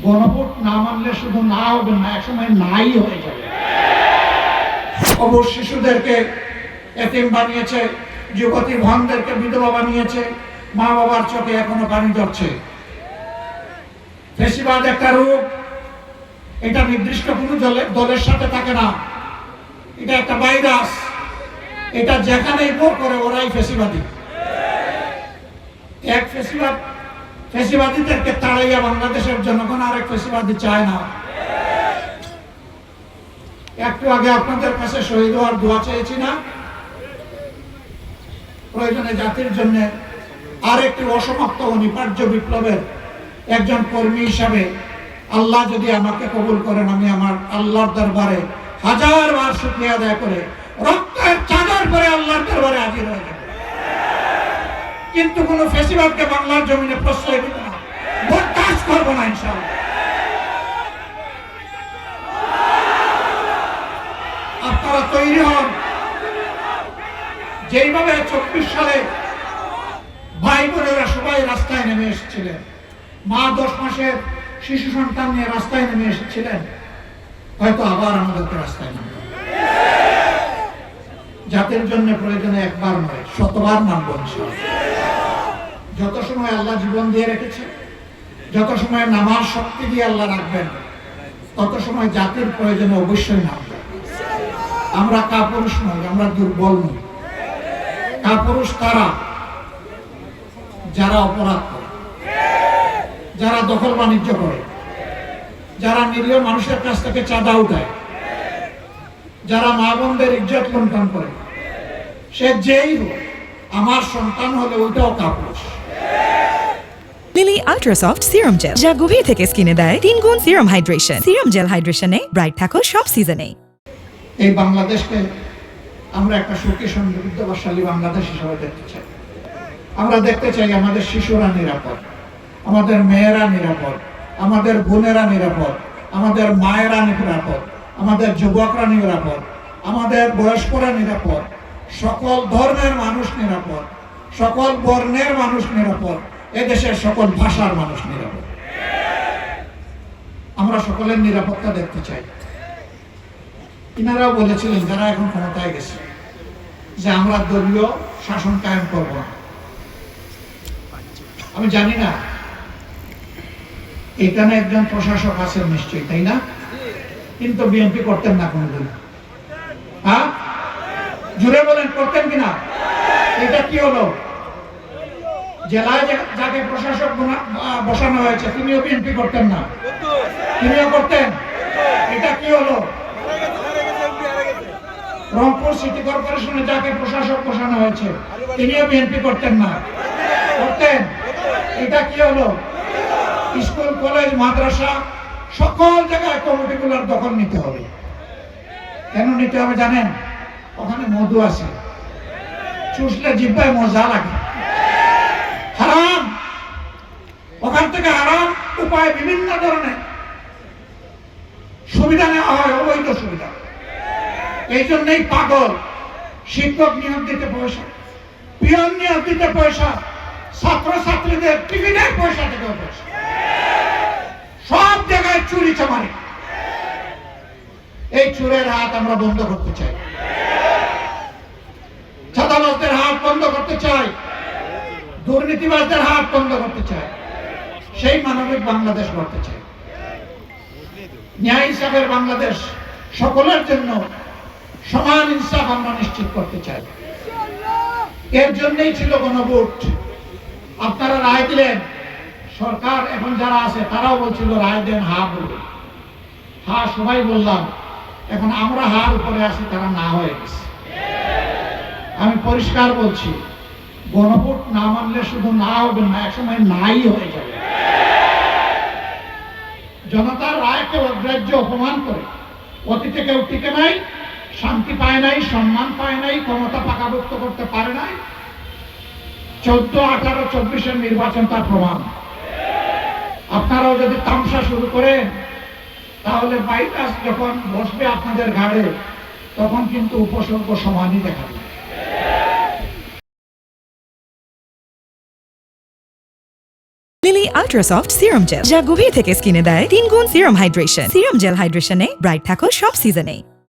গণভোট না মানলে শুধু না হবে না, একসময় নাই হয়ে যাবে। অবশ শিশুদেরকে এতিম বানিয়েছে, যুবতী ভানদেরকে বিধবা বানিয়েছে, মা বাবার চোখে এখনো পানি ঝরছে। ফ্যাসিবাদ একটা রূপ, এটা নির্দিষ্ট কোনো দলের সাথে থাকে না, এটা একটা ভাইরাস, এটা যেখানেই ভোর করে ওরাই ফ্যাসিবাদী। এক ফ্যাসিবাদীদেরকে তাড়াইয়া বাংলাদেশের জনগণ আরেক ফ্যাসিবাদী চায় না। একটু আগে আপনাদের কাছে শহীদ হওয়ার দোয়া চেয়েছি না? প্রয়োজনে জাতির জন্য আরেকটি অসমাপ্ত অনিবার্য বিপ্লবের একজন কর্মী হিসাবে আল্লাহ যদি আমাকে কবুল করেন, আমি আমার আল্লাহর দরবারে হাজারবার শুকরিয়া আদায় করে রক্তের চাদর পরে আল্লাহর দরবারে হাজির হয়ে যাব। কিন্তু কোন ফ্যাসিবাদকে বাংলার জমিনে প্রশ্রয় দেব না, বরদাস্ত করব না ইনশাআল্লাহ। আপনারা তৈরি হন। যেইভাবে 24 সালে ভাই বোনেরা সবাই রাস্তায় নেমে এসেছিলেন, মা 10 মাসের শিশু সন্তান নিয়ে রাস্তায় নেমে এসেছিলেন, হয়তো আবার আমাদেরকে রাস্তায় নামতে হবে। জাতির জন্য প্রয়োজনে একবার নয়, শতবার নামব ইনশাআল্লাহ। যত সময় আল্লাহ জীবন দিয়ে রেখেছে, যত সময় নামার শক্তি দিয়ে আল্লাহ রাখবেন, তত সময় জাতির প্রয়োজনে অবশ্যই নামবে। আমরা কাপুরুষ নই, আমরা দুর্বল নই। কাপুরুষ তারা যারা অপরাধ করে, যারা দখল বাণিজ্য করে, যারা নিরীহ মানুষের কাছ থেকে চাঁদা উঠায়, যারা মা বোনদের ইজ্জত লুণ্ঠন করে। সে যেই হোক, আমার সন্তান হলে ওইটাও কাপুরুষ। Lily ultra soft serum gel, যা গভীর থেকে স্কিনে দেয় 3 গুণ সিরাম হাইড্রেশন। সিরাম জেল হাইড্রেশনে ব্রাইট থাকো সব সিজনে। এই বাংলাদেশকে আমরা একটা সুখী সমৃদ্ধশালী বাংলাদেশ হিসেবে দেখতে চাই। আমরা দেখতে চাই আমাদের শিশুরা নিরাপদ, আমাদের মেয়েরা নিরাপদ, আমাদের বোনেরা নিরাপদ, আমাদের মায়েরা নিরাপদ, আমাদের যুবকরা নিরাপদ, আমাদের বয়স্করা নিরাপদ, সকল ধর্মের মানুষ নিরাপদ, সকল বর্ণের মানুষ নিরাপদ, এদেশের সকল ভাষার মানুষ নিরাপদ। আমরা সকলের নিরাপত্তা দেখতে চাই। ইনারাও বলেছিলেন, যারা এখন ক্ষমতায় গেছে, যে আমরা দলীয় শাসন কায়েম করব না। আমি জানি না এখানে একজন প্রশাসক আছেন নিশ্চয়ই, তাই না? কিন্তু বিএনপি করতেন না কোনদিন। হ্যাঁ, জুড়ে বলেন, করতেন কিনা? এটা কি হলো? জেলায় যাকে প্রশাসক বসানো হয়েছে তিনিও বিএনপি করতেন না, তিনিও করতেন। এটা কি হলো? রংপুর সিটি কর্পোরেশনে যাকে প্রশাসক বসানো হয়েছে তিনিও বিএনপি করতেন না, করতেন। এটা কি হলো? স্কুল কলেজ মাদ্রাসা সকল জায়গায় কমিটিগুলোর দখল নিতে হবে। কেন নিতে হবে জানেন? ওখানে মধু আছে, চুষলে জিহ্বায় মজা লাগে। হারাম, ওখান থেকে হারাম উপায় বিভিন্ন ধরনের সুবিধা নেওয়া হয়, অবৈধ সুবিধা। এই জন্যই পাগল। শিক্ষক নিয়োগ দিতে পয়সা, পিয়ন নিয়োগ দিতে পয়সা, ছাত্রছাত্রীদের টিফিনের পয়সা থেকে পয়সা, সব জায়গায় চুরি চামারি। এই চোরের হাত আমরা বন্ধ করতে চাই, চাঁদাবাজদের হাত বন্ধ করতে চাই, দুর্নীতিবাজদের হাত বন্ধ করতে চাই। সেই মানবিক বাংলাদেশ গড়তে চাই, ন্যায় ইনসাফের বাংলাদেশ, সকলের জন্য সমান ইনসাফ আমরা নিশ্চিত করতে চাই। এর জন্যই ছিল গণভোট। আপনারা রায় দিলেন, সরকার এখন যারা আছে তারাও বলছিল রায় দেন, হা বলবেন। হা সবাই বললাম, এখন আমরা হার উপরে আছি, তারা না হয়ে গেছে। আমি পরিষ্কার বলছি, গণভোট না মানলে শুধু না হবে না, একসময় নাই হয়ে যাবে। জনতার রায়কে অগ্রাহ্য অপমান করে অতীতে কেউ টিকে নাই, শান্তি পায় নাই, সম্মান পায় নাই, ক্ষমতা পাকাভুক্ত করতে পারে নাই। 14, 18, 24-এর নির্বাচন তার প্রমাণ। আপনারাও যদি তামসা শুরু করেন, তাহলে ভাইরাস যখন বসবে আপনাদের ঘাড়ে, তখন কিন্তু উপসর্গ সমানই দেখা যাবে। Lily ultra soft serum gel, যা গভীর থেকে স্কিনে দেয় 3 গুণ সিরাম হাইড্রেশন। সিরাম জেল হাইড্রেশনে ব্রাইট থাকো সব সিজনে।